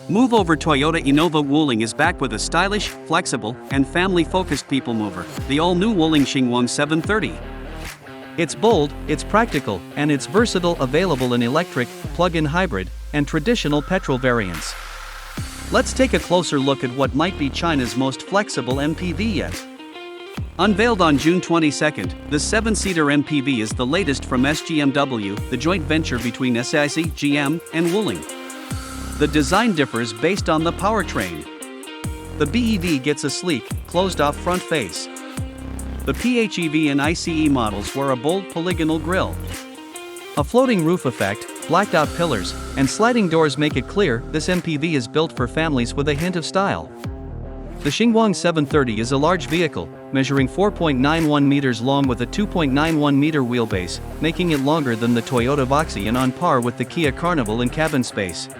Move over. Toyota Innova Wuling is back with a stylish, flexible, and family-focused people mover, the all-new Wuling Xingguang 730. It's bold, it's practical, and it's versatile, available in electric, plug-in hybrid, and traditional petrol variants. Let's take a closer look at what might be China's most flexible MPV yet. Unveiled on June 22, the 7-seater MPV is the latest from SGMW, the joint venture between SAIC, GM, and Wuling. The design differs based on the powertrain. The BEV gets a sleek, closed-off front face. The PHEV and ICE models wear a bold polygonal grille. A floating roof effect, blacked-out pillars, and sliding doors make it clear this MPV is built for families with a hint of style. The Xingguang 730 is a large vehicle, measuring 4.91 meters long with a 2.91 meter wheelbase, making it longer than the Toyota Voxy and on par with the Kia Carnival in cabin space.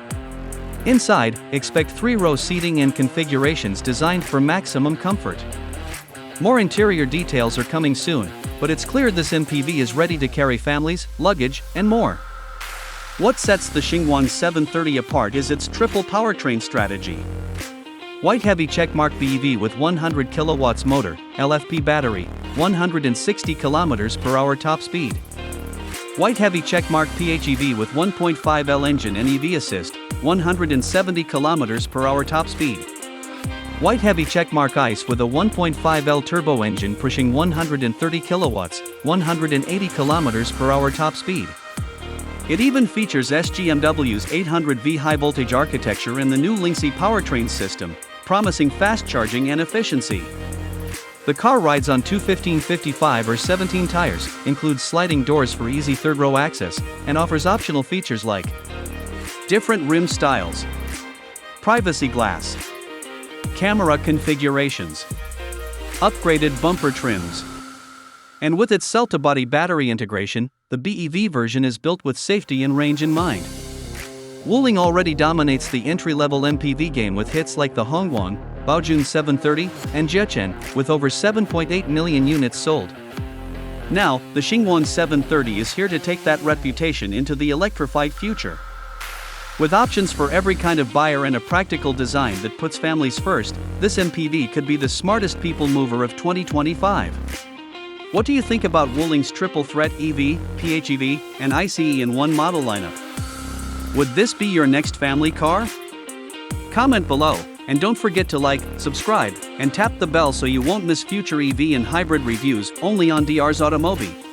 Inside, expect 3-row seating and configurations designed for maximum comfort. More interior details are coming soon, but it's clear this MPV is ready to carry families, luggage, and more. What sets the Xingguang 730 apart is its triple powertrain strategy. White heavy checkmark BEV with 100 kilowatts motor, LFP battery, 160 kilometers per hour top speed. White heavy checkmark PHEV with 1.5L engine and EV assist, 170 kilometers per hour top speed. White heavy checkmark ICE with a 1.5L turbo engine pushing 130 kilowatts, 180 kilometers per hour top speed. It even features SGMW's 800V high voltage architecture and the new Lingxi powertrain system, promising fast charging and efficiency. The car rides on two 15/55 or 17 tires, includes sliding doors for easy third-row access, and offers optional features like different rim styles, privacy glass, camera configurations, upgraded bumper trims. And with its cell-to-body battery integration, the BEV version is built with safety and range in mind. Wuling already dominates the entry-level MPV game with hits like the Hongguang, Baojun 730, and Jiachen, with over 7.8 million units sold. Now, the Xingguang 730 is here to take that reputation into the electrified future. With options for every kind of buyer and a practical design that puts families first, this MPV could be the smartest people mover of 2025. What do you think about Wuling's triple threat EV, PHEV, and ICE in one model lineup? Would this be your next family car? Comment below, and don't forget to like, subscribe, and tap the bell so you won't miss future EV and hybrid reviews only on DR's Automobi.